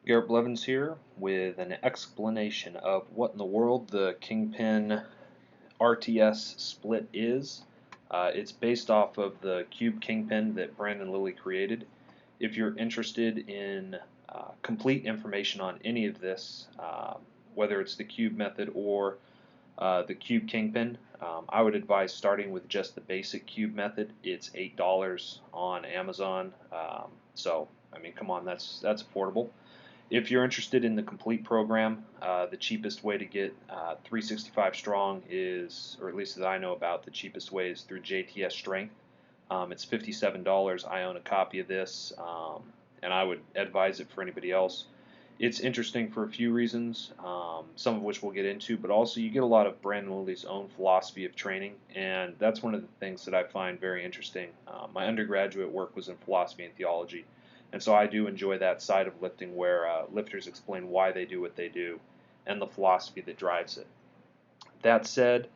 Garrett Blevins here with an explanation of what in the world the Kingpin-RTS split is. It's based off of the cube Kingpin that Brandon Lilly created. If you're interested in complete information on any of this, whether it's the cube method or the cube Kingpin, I would advise starting with just the basic cube method. It's $8 on Amazon, so I mean, come on, that's affordable. If you're interested in the complete program, the cheapest way to get 365 strong is, or at least that I know about, the cheapest way is through JTS Strength. It's $57. I own a copy of this, and I would advise it for anybody else. It's interesting for a few reasons, some of which we'll get into, but also you get a lot of Brandon Lilly's own philosophy of training, and that's one of the things that I find very interesting. My undergraduate work was in philosophy and theology, and so I do enjoy that side of lifting where lifters explain why they do what they do and the philosophy that drives it. That said,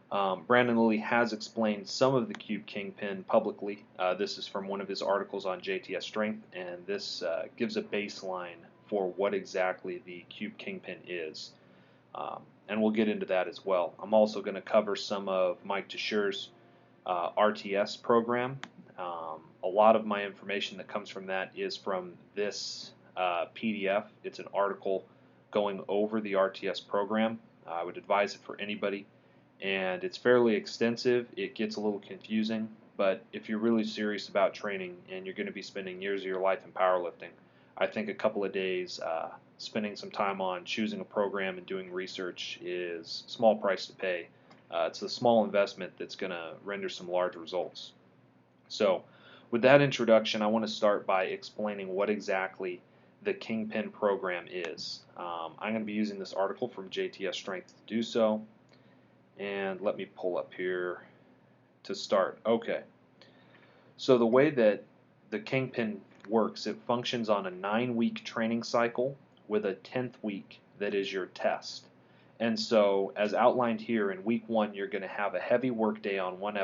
Brandon Lilly has explained some of the Cube Kingpin publicly. This is from one of his articles on JTS Strength, and this gives a baseline for what exactly the Cube Kingpin is. And we'll get into that as well. I'm also going to cover some of Mike Tescher's RTS program. A lot of my information that comes from that is from this PDF. It's an article going over the RTS program. I would advise it for anybody, and it's fairly extensive. It gets a little confusing, but if you're really serious about training and you're going to be spending years of your life in powerlifting, I think a couple of days spending some time on choosing a program and doing research is a small price to pay. It's a small investment that's going to render some large results. So, with that introduction, I want to start by explaining what exactly the Kingpin program is. I'm going to be using this article from JTS Strength to do so. And let me pull up here to start. Okay. So the way that the Kingpin works, it functions on a 9-week training cycle with a 10th week that is your test. And so, as outlined here, in week 1, you're going to have a heavy work day on one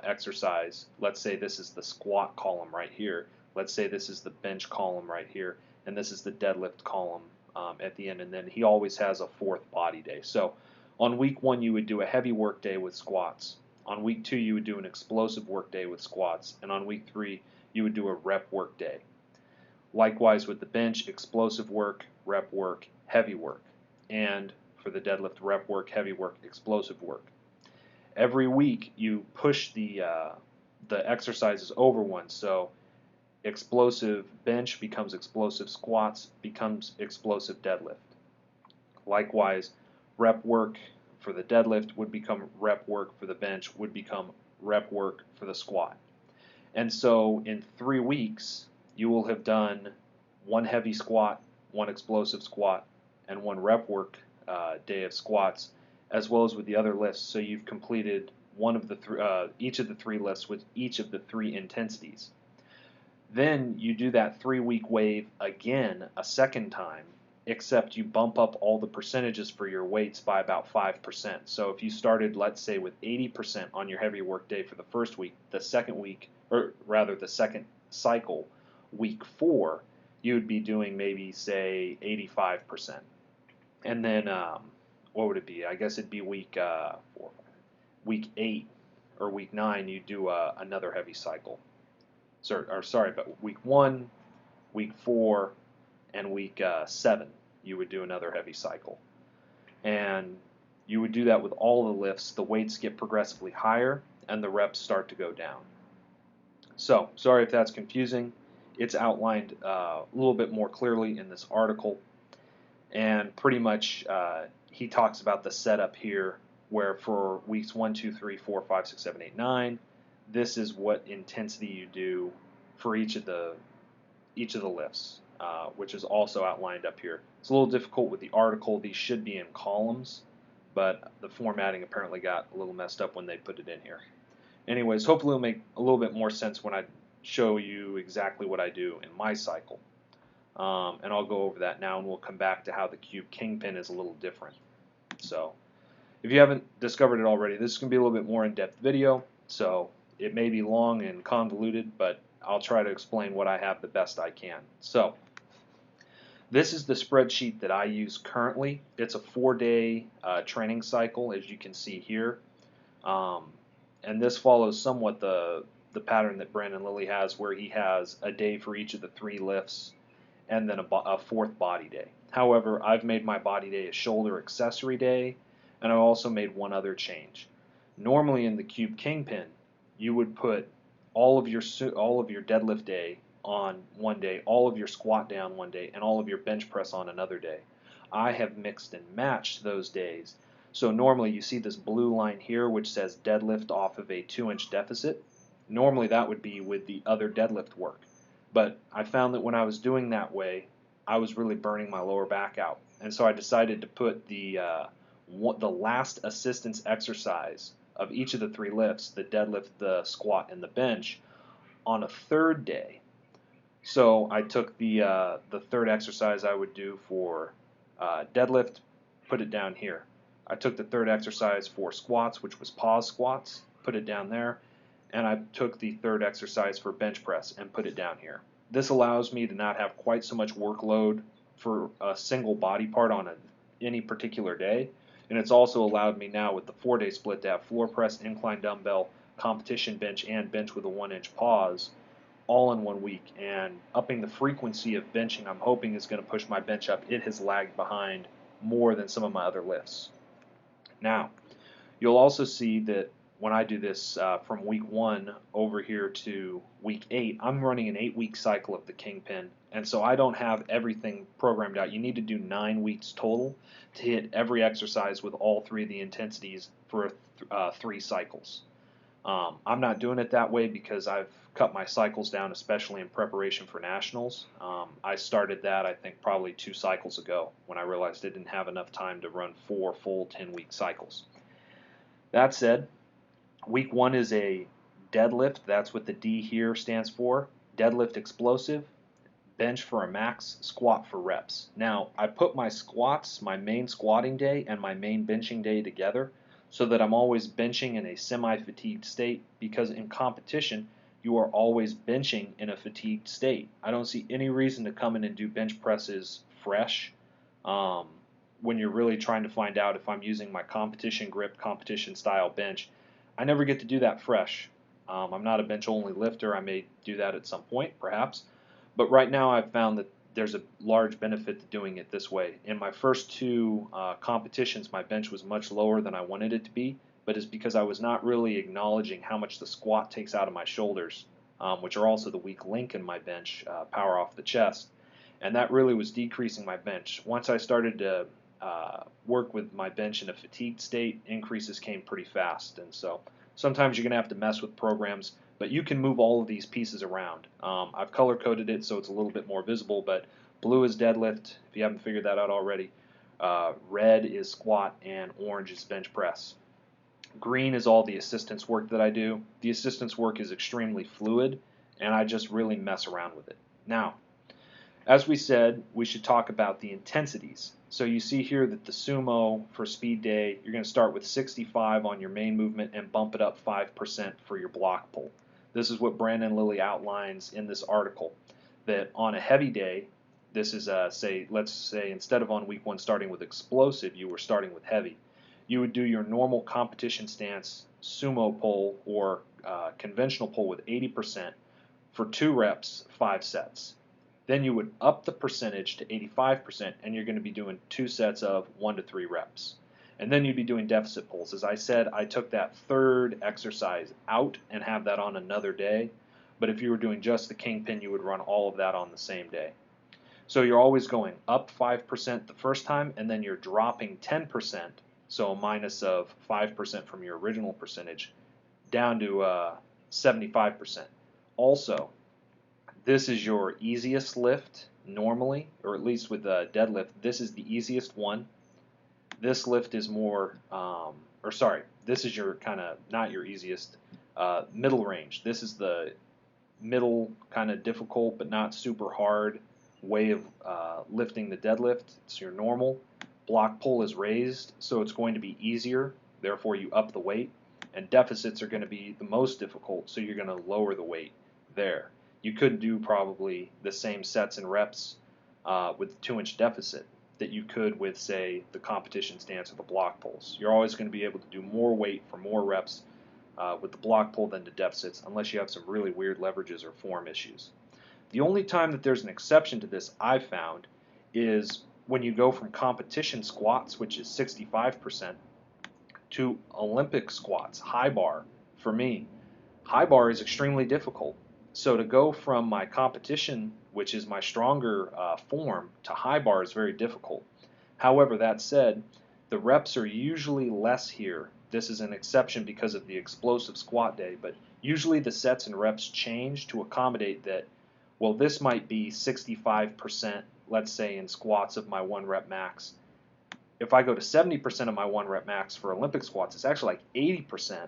exercise. Let's say this is the squat column right here. Let's say this is the bench column right here. And this is the deadlift column at the end. And then he always has a 4th body day. So, on week 1, you would do a heavy work day with squats. On week 2, you would do an explosive work day with squats. And on week 3, you would do a rep work day. Likewise with the bench, explosive work, rep work, heavy work. And for the deadlift, rep work, heavy work, explosive work. Every week you push the exercises over one. So explosive bench becomes explosive squats, becomes explosive deadlift. Likewise, rep work for the deadlift would become rep work for the bench, would become rep work for the squat. And so in 3 weeks, you will have done one heavy squat, one explosive squat, and one rep work day of squats, as well as with the other lifts. So you've completed one of the each of the 3 lifts with each of the 3 intensities. Then you do that 3-week wave again a second time, except you bump up all the percentages for your weights by about 5%. So if you started, let's say, with 80% on your heavy work day for the first week, the second week, or rather the second cycle, week 4, you would be doing maybe, say, 85%. And then, what would it be? I guess it'd be week 8 or week 9, you do another heavy cycle. Sorry, but week 1, week 4, and week 7, you would do another heavy cycle. And you would do that with all the lifts. The weights get progressively higher, and the reps start to go down. So, sorry if that's confusing. It's outlined a little bit more clearly in this article. And pretty much he talks about the setup here where for weeks 1, 2, 3, 4, 5, 6, 7, 8, 9, this is what intensity you do for each of the lifts, which is also outlined up here. It's a little difficult with the article. These should be in columns, but the formatting apparently got a little messed up when they put it in here. Anyways, hopefully it'll make a little bit more sense when I show you exactly what I do in my cycle. And I'll go over that now, and we'll come back to how the Cube Kingpin is a little different. So, if you haven't discovered it already, this is going to be a little bit more in-depth video, so it may be long and convoluted, but I'll try to explain what I have the best I can. So, This is the spreadsheet that I use currently. It's a 4-day training cycle, as you can see here. Um, and this follows somewhat the pattern that Brandon Lilly has, where he has a day for each of the 3 lifts and then a fourth body day. However, I've made my body day a shoulder accessory day, and I also made one other change. Normally in the Cube Kingpin, you would put all of your deadlift day on one day, all of your squat day on one day, and all of your bench press on another day. I have mixed and matched those days. So normally you see this blue line here which says deadlift off of a 2-inch deficit. Normally that would be with the other deadlift work. But I found that when I was doing that way, I was really burning my lower back out. And so I decided to put the last assistance exercise of each of the 3 lifts, the deadlift, the squat, and the bench, on a 3rd day. So I took the third exercise I would do for deadlift, put it down here. I took the third exercise for squats, which was pause squats, put it down there, and I took the third exercise for bench press and put it down here. This allows me to not have quite so much workload for a single body part on any particular day, and it's also allowed me now with the 4-day split to have floor press, incline dumbbell, competition bench, and bench with a 1-inch pause all in 1 week. And upping the frequency of benching, I'm hoping, is going to push my bench up. It has lagged behind more than some of my other lifts. Now, you'll also see that when I do this from week 1 over here to week 8, I'm running an 8-week cycle of the Kingpin, and so I don't have everything programmed out. You need to do 9 weeks total to hit every exercise with all 3 of the intensities for 3 cycles. I'm not doing it that way because I've cut my cycles down, especially in preparation for nationals. I started that, I think, probably 2 cycles ago when I realized I didn't have enough time to run 4 full 10-week cycles. That said, week 1 is a deadlift. That's what the D here stands for. Deadlift explosive, bench for a max, squat for reps. Now, I put my squats, my main squatting day, and my main benching day together so that I'm always benching in a semi-fatigued state, because in competition, you are always benching in a fatigued state. I don't see any reason to come in and do bench presses fresh when you're really trying to find out if I'm using my competition grip, competition style bench. I never get to do that fresh. I'm not a bench only lifter. I may do that at some point, perhaps. But right now I've found that there's a large benefit to doing it this way. In my first 2 competitions, my bench was much lower than I wanted it to be, but it's because I was not really acknowledging how much the squat takes out of my shoulders, which are also the weak link in my bench, power off the chest. And that really was decreasing my bench. Once I started to work with my bench in a fatigued state, increases came pretty fast. And so sometimes you're going to have to mess with programs, but you can move all of these pieces around. I've color-coded it so it's a little bit more visible, but blue is deadlift, if you haven't figured that out already. Red is squat, and orange is bench press. Green is all the assistance work that I do. The assistance work is extremely fluid, and I just really mess around with it. Now, as we said, we should talk about the intensities. So you see here that the sumo for speed day, you're going to start with 65 on your main movement and bump it up 5% for your block pull. This is what Brandon Lilly outlines in this article, that on a heavy day, this is, let's say instead of on week 1 starting with explosive, you were starting with heavy. You would do your normal competition stance sumo pull or conventional pull with 80% for 2 reps, 5 sets. Then you would up the percentage to 85%, and you're going to be doing 2 sets of 1 to 3 reps. And then you'd be doing deficit pulls. As I said, I took that 3rd exercise out and have that on another day. But if you were doing just the Kingpin, you would run all of that on the same day. So you're always going up 5% the first time, and then you're dropping 10%, so a minus of 5% from your original percentage, down to 75%. Also, this is your easiest lift normally, or at least with the deadlift. This is the easiest one. This lift is more, this is your kind of, not your easiest, middle range. This is the middle kind of difficult but not super hard way of lifting the deadlift. It's your normal. Block pull is raised, so it's going to be easier. Therefore, you up the weight. And deficits are going to be the most difficult, so you're going to lower the weight there. You could do probably the same sets and reps with the 2-inch deficit that you could with, say, the competition stance or the block pulls. You're always going to be able to do more weight for more reps with the block pull than the deficits, unless you have some really weird leverages or form issues. The only time that there's an exception to this I've found is when you go from competition squats, which is 65%, to Olympic squats, high bar. For me, high bar is extremely difficult. So to go from my competition, which is my stronger form, to high bar is very difficult. However, that said, the reps are usually less here. This is an exception because of the explosive squat day, but usually the sets and reps change to accommodate that. Well, this might be 65%, let's say, in squats of my 1 rep max. If I go to 70% of my 1 rep max for Olympic squats, it's actually like 80%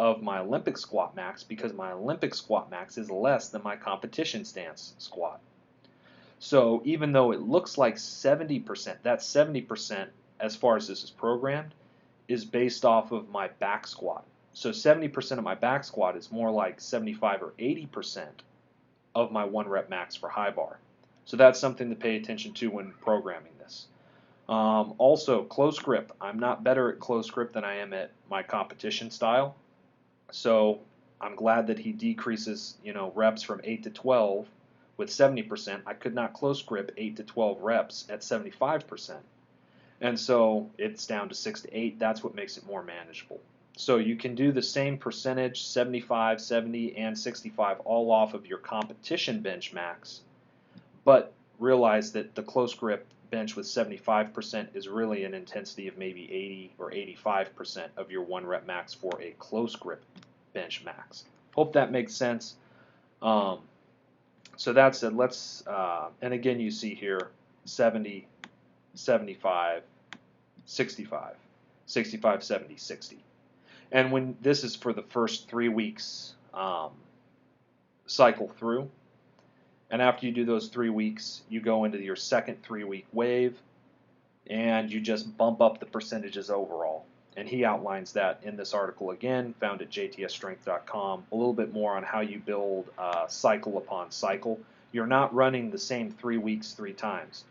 of my Olympic squat max, because my Olympic squat max is less than my competition stance squat. So even though it looks like 70%, that 70%, as far as this is programmed, is based off of my back squat. So 70% of my back squat is more like 75 or 80% of my 1 rep max for high bar. So that's something to pay attention to when programming this. Also, close grip. I'm not better at close grip than I am at my competition style. So I'm glad that he decreases, reps from 8 to 12 with 70%. I could not close grip 8 to 12 reps at 75%. And so it's down to 6 to 8. That's what makes it more manageable. So you can do the same percentage, 75, 70, and 65, all off of your competition bench max, but realize that the close grip bench with 75% is really an intensity of maybe 80 or 85% of your 1 rep max for a close grip bench max. Hope that makes sense. So that said, let's, and again you see here 70, 75, 65, 65, 70, 60. And when this is for the first 3 weeks cycle through, and after you do those 3 weeks, you go into your second 3-week wave, and you just bump up the percentages overall. And he outlines that in this article again, found at jtsstrength.com, a little bit more on how you build cycle upon cycle. You're not running the same 3 weeks 3 times.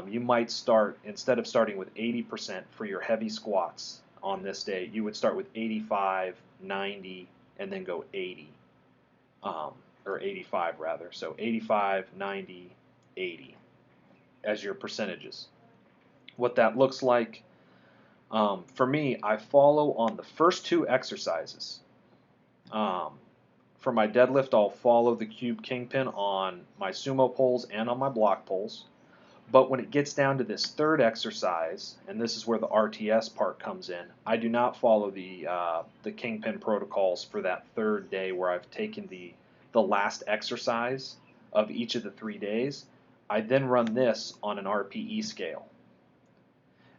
You might start, instead of starting with 80% for your heavy squats on this day, you would start with 85, 90, and then go 80. Or 85 rather. So 85, 90, 80 as your percentages. What that looks like, for me, I follow on the first 2 exercises. For my deadlift, I'll follow the cube kingpin on my sumo pulls and on my block pulls. But when it gets down to this 3rd exercise, and this is where the RTS part comes in, I do not follow the kingpin protocols for that 3rd day where I've taken the last exercise of each of the 3 days. I then run this on an RPE scale.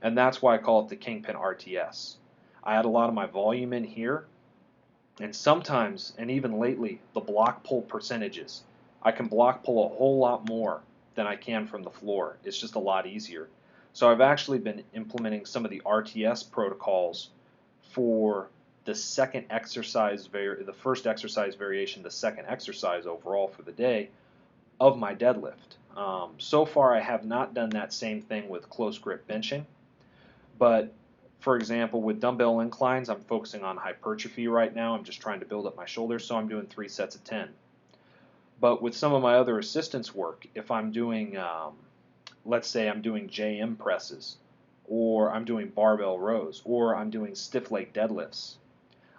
And that's why I call it the Kingpin-RTS. I add a lot of my volume in here, and sometimes, and even lately, the block pull percentages. I can block pull a whole lot more than I can from the floor. It's just a lot easier. So I've actually been implementing some of the RTS protocols for the second exercise, the first exercise variation, the second exercise overall for the day of my deadlift. So far I have not done that same thing with close grip benching, but for example with dumbbell inclines I'm focusing on hypertrophy right now. I'm just trying to build up my shoulders, so I'm doing 3 sets of 10. But with some of my other assistance work, if I'm doing, let's say I'm doing JM presses, or I'm doing barbell rows, or I'm doing stiff leg deadlifts,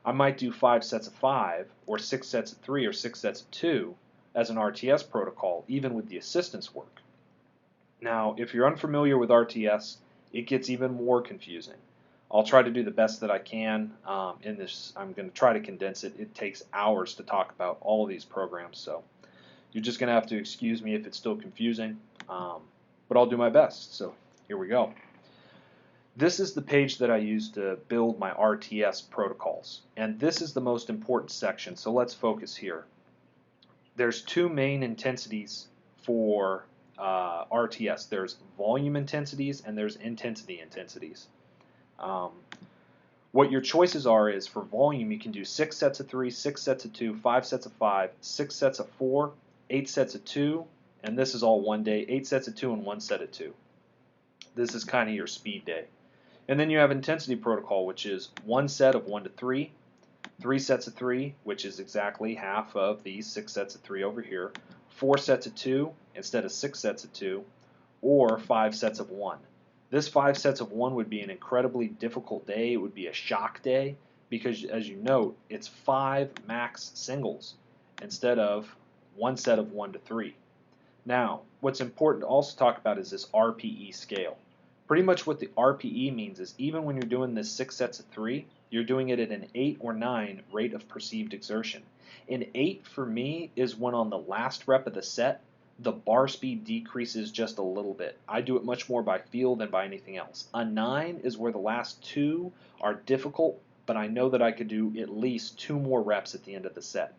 I might do 5 sets of 5, or 6 sets of 3, or 6 sets of 2 as an RTS protocol, even with the assistance work. Now, if you're unfamiliar with RTS, it gets even more confusing. I'll try to do the best that I can in this. I'm going to try to condense it. It takes hours to talk about all of these programs, so you're just going to have to excuse me if it's still confusing, but I'll do my best. So here we go. This is the page that I use to build my RTS protocols, and this is the most important section, so let's focus here. There's 2 main intensities for RTS. There's volume intensities and there's intensity intensities. What your choices are is for volume you can do 6 sets of 3, 6 sets of 2, 5 sets of 5, 6 sets of 4, 8 sets of 2, and this is all one day, 8 sets of 2 and 1 set of 2. This is kind of your speed day. And then you have intensity protocol, which is 1 set of 1 to 3, 3 sets of 3, which is exactly half of these 6 sets of 3 over here, 4 sets of 2 instead of 6 sets of 2, or 5 sets of 1. This 5 sets of 1 would be an incredibly difficult day. It would be a shock day because, as you note, it's 5 max singles instead of 1 set of 1 to 3. Now, what's important to also talk about is this RPE scale. Pretty much what the RPE means is even when you're doing this 6 sets of 3, you're doing it at an 8 or 9 rate of perceived exertion. An 8 for me is when on the last rep of the set, the bar speed decreases just a little bit. I do it much more by feel than by anything else. A 9 is where the last 2 are difficult, but I know that I could do at least 2 more reps at the end of the set.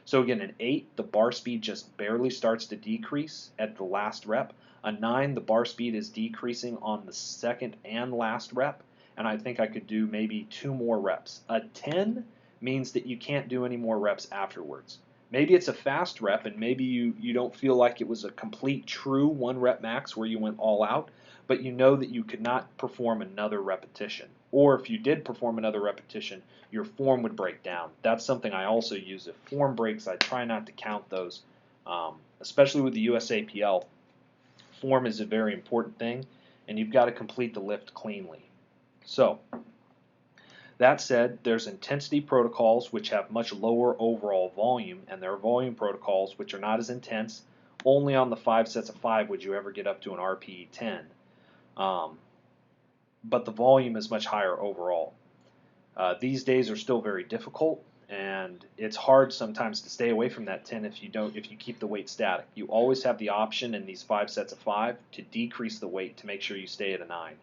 So again, an 8, the bar speed just barely starts to decrease at the last rep. A 9, the bar speed is decreasing on the second and last rep, and I think I could do maybe 2 more reps. A 10 means that you can't do any more reps afterwards. Maybe it's a fast rep, and maybe you don't feel like it was a complete true 1 rep max where you went all out, but you know that you could not perform another repetition. Or if you did perform another repetition, your form would break down. That's something I also use. If form breaks, I try not to count those, especially with the USAPL. Form is a very important thing, and you've got to complete the lift cleanly. So, that said, there's intensity protocols which have much lower overall volume, and there are volume protocols which are not as intense. Only on the 5 sets of 5 would you ever get up to an RPE 10. But the volume is much higher overall. These days are still very difficult, and it's hard sometimes to stay away from that 10 if you keep the weight static. You always have the option in these 5 sets of 5 to decrease the weight to make sure you stay at a 9.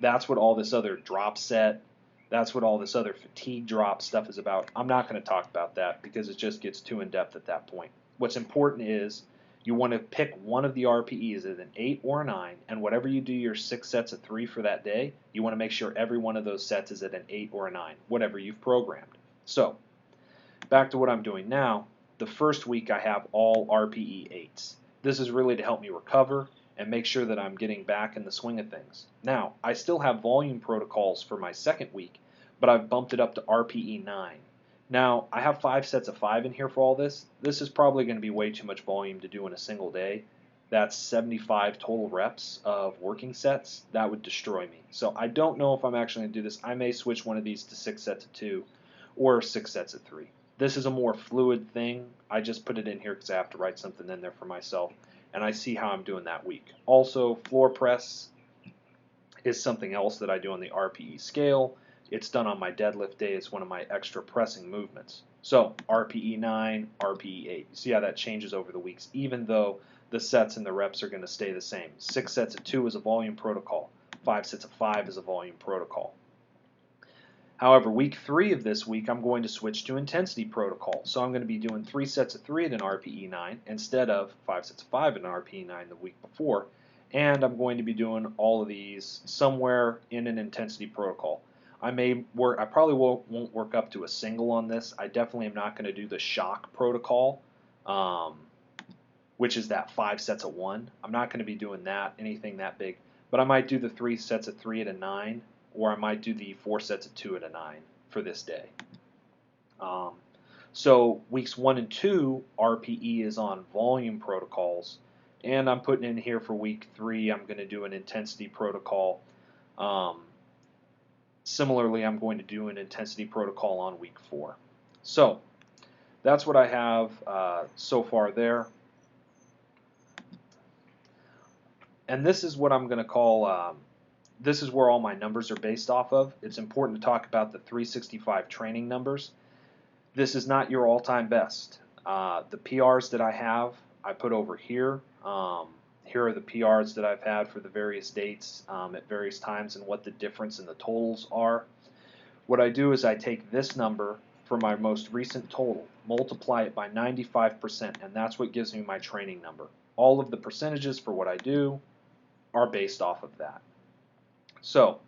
That's what all this other drop set, that's what all this other fatigue drop stuff is about. I'm not going to talk about that because it just gets too in-depth at that point. What's important is you want to pick one of the RPEs at an 8 or a 9, and whatever you do your 6 sets of 3 for that day, you want to make sure every one of those sets is at an 8 or a 9, whatever you've programmed. So, back to what I'm doing now. The first week I have all RPE 8s. This is really to help me recover and make sure that I'm getting back in the swing of things. Now, I still have volume protocols for my second week, but I've bumped it up to RPE 9. Now, I have 5 sets of 5 in here for all this. This is probably going to be way too much volume to do in a single day. That's 75 total reps of working sets. That would destroy me. So I don't know if I'm actually going to do this. I may switch one of these to 6 sets of 2 or 6 sets of 3. This is a more fluid thing. I just put it in here because I have to write something in there for myself, and I see how I'm doing that week. Also, floor press is something else that I do on the RPE scale. It's done on my deadlift day. It's one of my extra pressing movements. So RPE 9, RPE 8. You see how that changes over the weeks, even though the sets and the reps are going to stay the same. 6 sets of 2 is a volume protocol. 5 sets of 5 is a volume protocol. However, week 3 of this week, I'm going to switch to intensity protocol. So I'm going to be doing 3 sets of 3 at an RPE 9 instead of 5 sets of 5 at an RPE 9 the week before. And I'm going to be doing all of these somewhere in an intensity protocol. I probably won't work up to a single on this. I definitely am not going to do the shock protocol, which is that 5 sets of 1. I'm not going to be doing that, anything that big. But I might do the 3 sets of 3 at a 9, or I might do the 4 sets of 2 at a 9 for this day. So weeks 1 and 2, RPE is on volume protocols, and I'm putting in here for week 3, I'm going to do an intensity protocol. Similarly, I'm going to do an intensity protocol on week 4. So that's what I have so far there. And this is what I'm going to call, this is where all my numbers are based off of. It's important to talk about the 365 training numbers. This is not your all-time best. The PRs that I have, I put over here. Here are the PRs that I've had for the various dates at various times and what the difference in the totals are. What I do is I take this number for my most recent total, multiply it by 95%, and that's what gives me my training number. All of the percentages for what I do are based off of that. So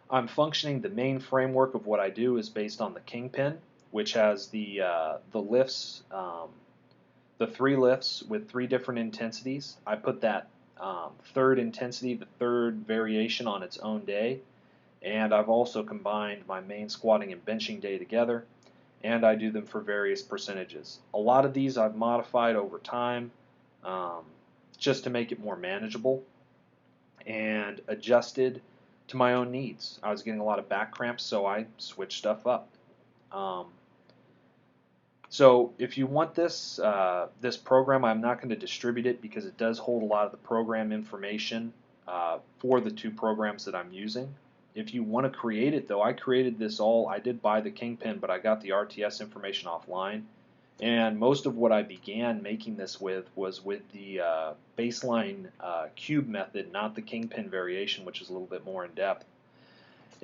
I'm functioning, the main framework of what I do is based on the Kingpin, which has the lifts, the 3 lifts with 3 different intensities. I put that third intensity, the third variation on its own day, and I've also combined my main squatting and benching day together, and I do them for various percentages. A lot of these I've modified over time um, just to make it more manageable and adjusted to my own needs. I was getting a lot of back cramps, so I switched stuff up. Um, so if you want this program, I'm not going to distribute it because it does hold a lot of the program information for the 2 programs that I'm using. If you want to create it, though, I created this all. I did buy the Kingpin, but I got the RTS information offline. And most of what I began making this with was with the baseline cube method, not the Kingpin variation, which is a little bit more in depth,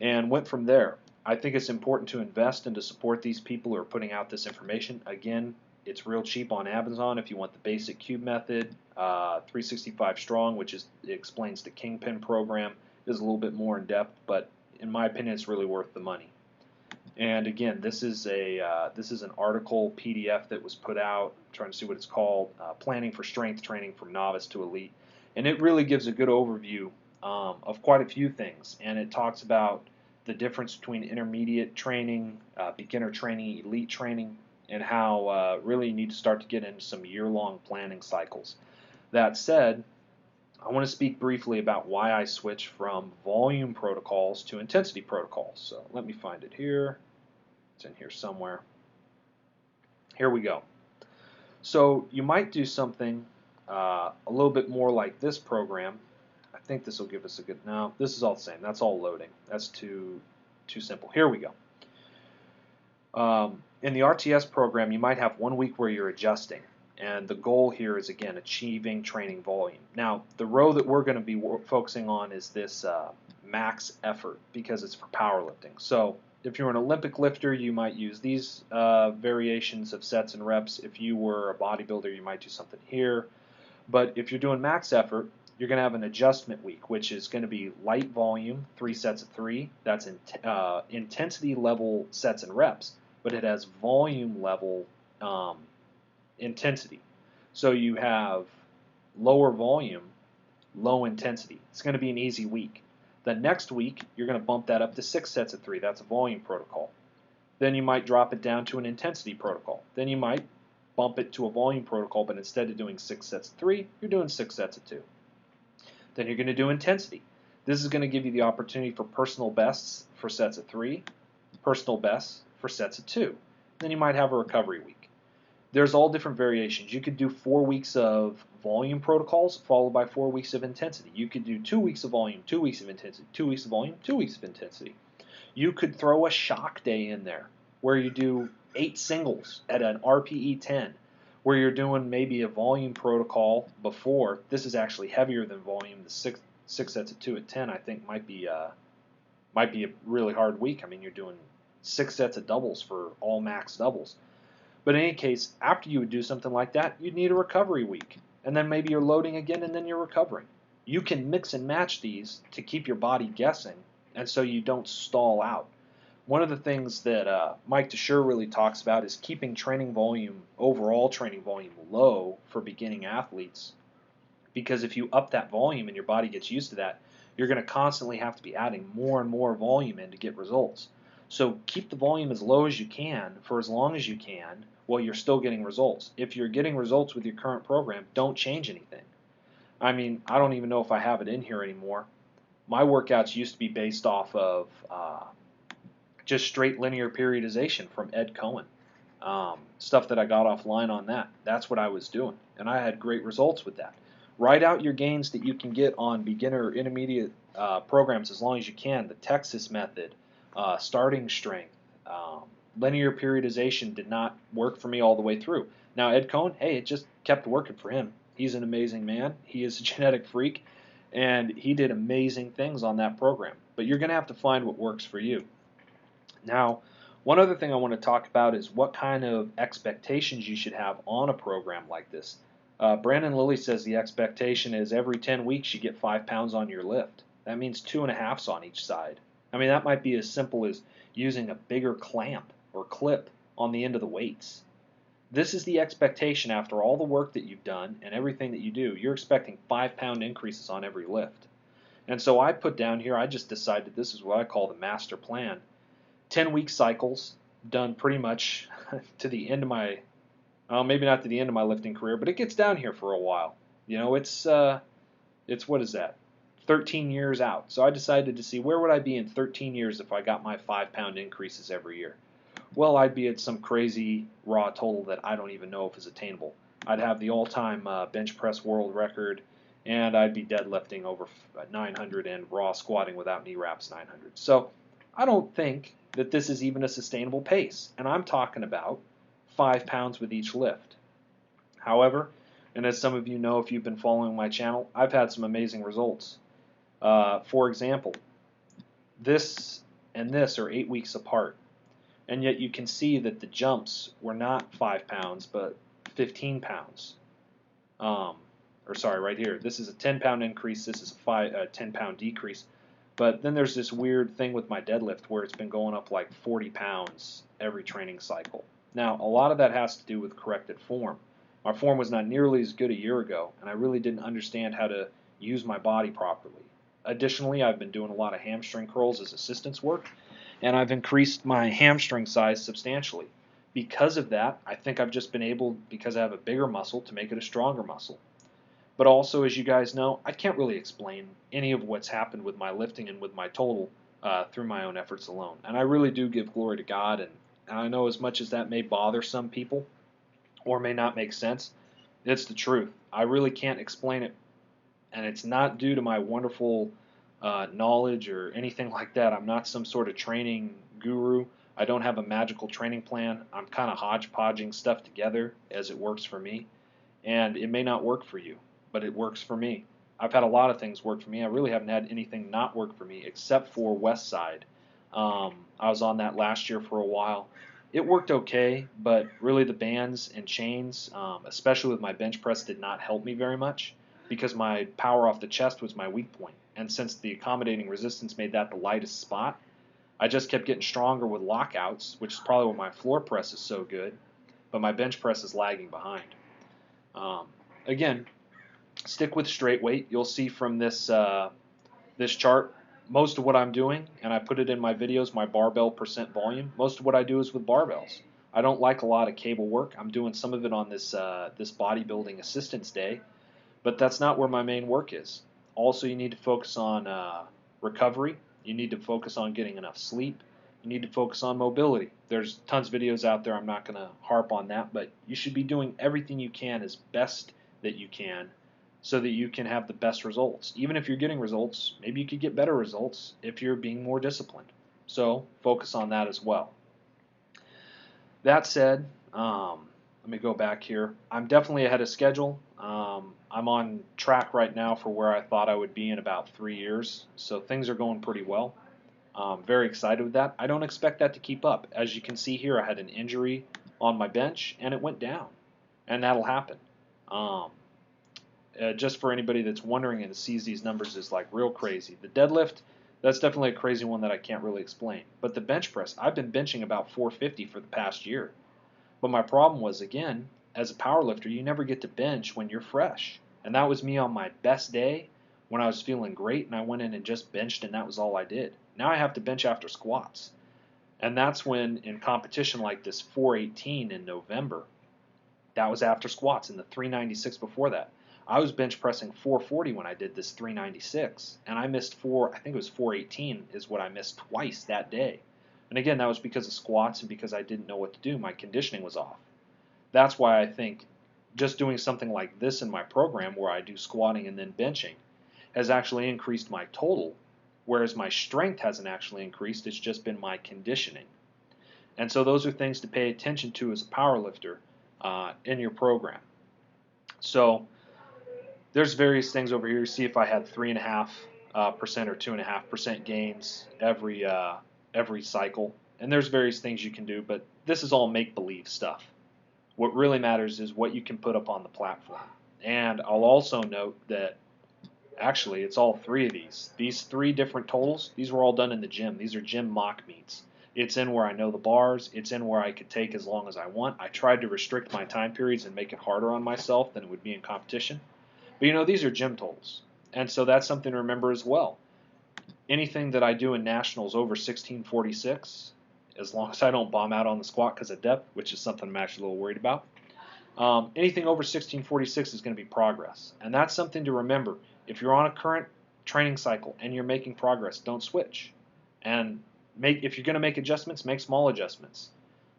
and went from there. I think it's important to invest and to support these people who are putting out this information. Again, it's real cheap on Amazon if you want the basic cube method. 365 strong, which explains the Kingpin program, is a little bit more in depth, but in my opinion, it's really worth the money. And again, this is an article PDF that was put out. I'm trying to see what it's called, Planning for Strength Training from Novice to Elite, and it really gives a good overview of quite a few things. And it talks about the difference between intermediate training, beginner training, elite training, and how really you need to start to get into some year-long planning cycles. That said, I want to speak briefly about why I switched from volume protocols to intensity protocols. So let me find it here. It's in here somewhere. Here we go. So you might do something a little bit more like this program. I think this will give us a good. No, this is all the same. That's all loading. That's too simple. Here we go. In the RTS program, you might have 1 week where you're adjusting. And the goal here is, again, achieving training volume. Now, the row that we're going to be focusing on is this max effort because it's for powerlifting. So if you're an Olympic lifter, you might use these variations of sets and reps. If you were a bodybuilder, you might do something here. But if you're doing max effort, you're going to have an adjustment week, which is going to be light volume, 3 sets of 3. That's intensity level sets and reps, but it has volume level intensity. So you have lower volume, low intensity. It's going to be an easy week. The next week, you're going to bump that up to 6 sets of 3. That's a volume protocol. Then you might drop it down to an intensity protocol. Then you might bump it to a volume protocol, but instead of doing 6 sets of 3, you're doing 6 sets of 2. Then you're going to do intensity. This is going to give you the opportunity for personal bests for sets of 3, personal bests for sets of 2. Then you might have a recovery week. There's all different variations. You could do 4 weeks of volume protocols followed by 4 weeks of intensity. You could do 2 weeks of volume, 2 weeks of intensity, 2 weeks of volume, 2 weeks of intensity. You could throw a shock day in there where you do 8 singles at an RPE 10, where you're doing maybe a volume protocol before. This is actually heavier than volume. The six sets of 2 at 10, I think, might be a really hard week. I mean, you're doing 6 sets of doubles for all max doubles. But in any case, after you would do something like that, you'd need a recovery week. And then maybe you're loading again and then you're recovering. You can mix and match these to keep your body guessing and so you don't stall out. One of the things that Mike DeSure really talks about is keeping training volume, overall training volume, low for beginning athletes. Because if you up that volume and your body gets used to that, you're going to constantly have to be adding more and more volume in to get results. So keep the volume as low as you can for as long as you can while you're still getting results. If you're getting results with your current program, don't change anything. I mean, I don't even know if I have it in here anymore. My workouts used to be based off of just straight linear periodization from Ed Cohen. Stuff that I got offline on that. That's what I was doing, and I had great results with that. Write out your gains that you can get on beginner or intermediate programs as long as you can. The Texas method, starting strength, linear periodization did not work for me all the way through. Now Ed Cohen, hey, it just kept working for him. He's an amazing man. He is a genetic freak, and he did amazing things on that program. But you're going to have to find what works for you. Now, one other thing I want to talk about is what kind of expectations you should have on a program like this. Brandon Lilly says the expectation is every 10 weeks you get 5 pounds on your lift. That means 2.5s on each side. I mean, that might be as simple as using a bigger clamp or clip on the end of the weights. This is the expectation after all the work that you've done and everything that you do. You're expecting 5-pound increases on every lift. And so I put down here, I just decided this is what I call the master plan. 10-week cycles, done pretty much to the end of my, well, maybe not to the end of my lifting career, but it gets down here for a while. You know, it's what is that? 13 years out. So I decided to see where would I be in 13 years if I got my 5-pound increases every year. Well, I'd be at some crazy raw total that I don't even know if is attainable. I'd have the all-time bench press world record, and I'd be deadlifting over 900 and raw squatting without knee wraps 900. So I don't think that this is even a sustainable pace, and I'm talking about 5 pounds with each lift. However, and as some of you know if you've been following my channel, I've had some amazing results. For example, this and this are 8 weeks apart. And yet you can see that the jumps were not 5 pounds, but 15 pounds. Or sorry, right here. This is a 10-pound increase. This is a 10-pound decrease. But then there's this weird thing with my deadlift where it's been going up like 40 pounds every training cycle. Now, a lot of that has to do with corrected form. My form was not nearly as good a year ago, and I really didn't understand how to use my body properly. Additionally, I've been doing a lot of hamstring curls as assistance work, and I've increased my hamstring size substantially. Because of that, I think I've just been able, because I have a bigger muscle, to make it a stronger muscle. But also, as you guys know, I can't really explain any of what's happened with my lifting and with my total through my own efforts alone. And I really do give glory to God, and I know as much as that may bother some people or may not make sense, it's the truth. I really can't explain it, and it's not due to my wonderful knowledge or anything like that. I'm not some sort of training guru. I don't have a magical training plan. I'm kind of hodgepodging stuff together as it works for me. And it may not work for you, but it works for me. I've had a lot of things work for me. I really haven't had anything not work for me except for West Side. I was on that last year for a while. It worked okay, but really the bands and chains, especially with my bench press, did not help me very much because my power off the chest was my weak point. And since the accommodating resistance made that the lightest spot, I just kept getting stronger with lockouts, which is probably why my floor press is so good, but my bench press is lagging behind. Again, stick with straight weight. You'll see from this this chart most of what I'm doing, and I put it in my videos, my barbell percent volume. Most of what I do is with barbells. I don't like a lot of cable work. I'm doing some of it on this this bodybuilding assistance day, but that's not where my main work is. Also, you need to focus on recovery. You need to focus on getting enough sleep. You need to focus on mobility. There's tons of videos out there. I'm not going to harp on that, but you should be doing everything you can as best that you can so that you can have the best results. Even if you're getting results, maybe you could get better results if you're being more disciplined. So focus on that as well. That said, let me go back here. I'm definitely ahead of schedule. I'm on track right now for where I thought I would be in about 3 years, so things are going pretty well. Very excited with that. I don't expect that to keep up. As you can see here, I had an injury on my bench, and it went down, and that'll happen. Just for anybody that's wondering and sees these numbers is like real crazy. The deadlift, that's definitely a crazy one that I can't really explain. But the bench press, I've been benching about 450 for the past year. But my problem was, again, as a power lifter, you never get to bench when you're fresh. And that was me on my best day when I was feeling great and I went in and just benched and that was all I did. Now I have to bench after squats. And that's when in competition like this 418 in November, that was after squats, and the 396 before that. I was bench pressing 440 when I did this 396, and I missed I think it was 418 is what I missed twice that day. And again, that was because of squats and because I didn't know what to do. My conditioning was off. That's why I think just doing something like this in my program where I do squatting and then benching has actually increased my total, whereas my strength hasn't actually increased. It's just been my conditioning. And so those are things to pay attention to as a power lifter in your program. So there's various things over here. See if I had 3.5% or 2.5% gains every cycle. And there's various things you can do, but this is all make-believe stuff. What really matters is what you can put up on the platform. And I'll also note that actually it's all three of these. These three different totals, these were all done in the gym. These are gym mock meets. It's in where I know the bars. It's in where I could take as long as I want. I tried to restrict my time periods and make it harder on myself than it would be in competition. But these are gym totals. And so that's something to remember as well. Anything that I do in nationals over 1646, as long as I don't bomb out on the squat because of depth, which is something I'm actually a little worried about, anything over 1646 is going to be progress. And that's something to remember. If you're on a current training cycle and you're making progress, don't switch. And if you're going to make adjustments, make small adjustments.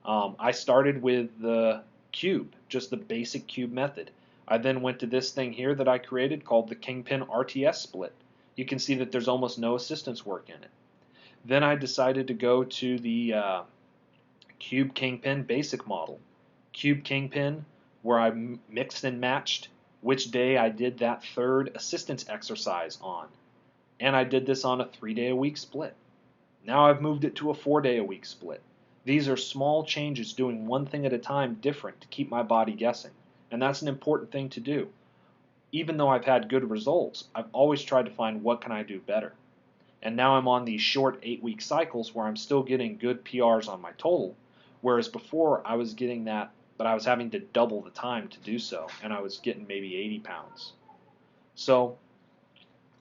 I started with the cube, just the basic cube method. I then went to this thing here that I created called the Kingpin-RTS split. You can see that there's almost no assistance work in it. Then I decided to go to the Cube Kingpin basic model. Cube Kingpin, where I mixed and matched which day I did that third assistance exercise on. And I did this on a 3-day-a-week split. Now I've moved it to a 4-day-a-week split. These are small changes, doing one thing at a time different to keep my body guessing. And that's an important thing to do. Even though I've had good results, I've always tried to find what can I do better. And now I'm on these short 8-week cycles where I'm still getting good PRs on my total, whereas before I was getting that, but I was having to double the time to do so, and I was getting maybe 80 pounds. So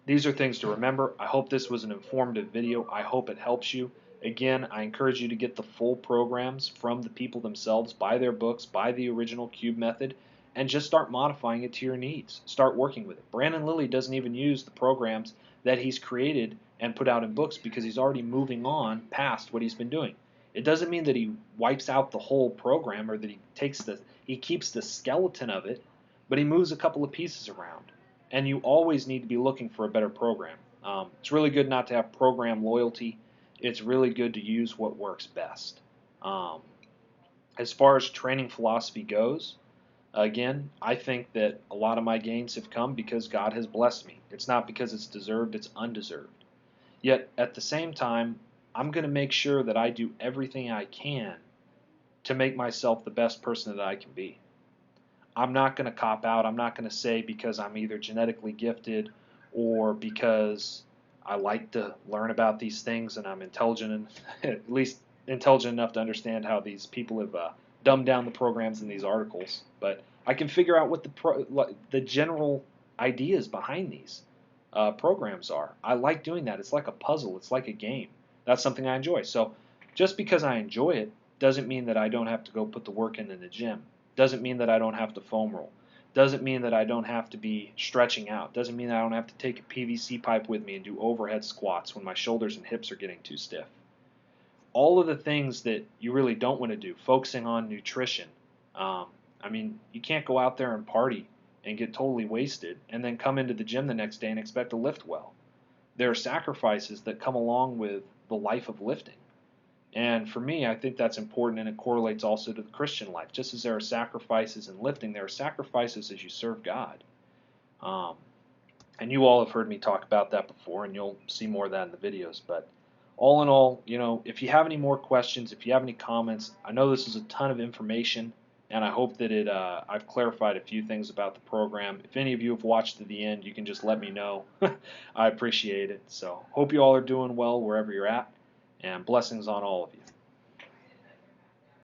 these are things to remember. I hope this was an informative video. I hope it helps you. Again, I encourage you to get the full programs from the people themselves, buy their books, buy the original Cube method, and just start modifying it to your needs. Start working with it. Brandon Lilly doesn't even use the programs that he's created and put out in books because he's already moving on past what he's been doing. It doesn't mean that he wipes out the whole program or that he keeps the skeleton of it, but he moves a couple of pieces around. And you always need to be looking for a better program. It's really good not to have program loyalty. It's really good to use what works best. As far as training philosophy goes, again, I think that a lot of my gains have come because God has blessed me. It's not because it's deserved, it's undeserved. Yet, at the same time, I'm going to make sure that I do everything I can to make myself the best person that I can be. I'm not going to cop out. I'm not going to say because I'm either genetically gifted or because I like to learn about these things and I'm intelligent, at least intelligent enough to understand how these people have dumbed down the programs in these articles. But I can figure out what the general ideas behind these programs are. I like doing that. It's like a puzzle. It's like a game. That's something I enjoy. So just because I enjoy it doesn't mean that I don't have to go put the work in the gym. Doesn't mean that I don't have to foam roll. Doesn't mean that I don't have to be stretching out. Doesn't mean that I don't have to take a PVC pipe with me and do overhead squats when my shoulders and hips are getting too stiff. All of the things that you really don't want to do, focusing on nutrition. I mean, you can't go out there and party and get totally wasted and then come into the gym the next day and expect to lift well. There are sacrifices that come along with the life of lifting. And for me, I think that's important, and it correlates also to the Christian life. Just as there are sacrifices in lifting, there are sacrifices as you serve God. And you all have heard me talk about that before, and you'll see more of that in the videos. But all in all, if you have any more questions, if you have any comments, I know this is a ton of information, and I hope that I've clarified a few things about the program. If any of you have watched to the end, you can just let me know. I appreciate it. So hope you all are doing well wherever you're at. And blessings on all of you.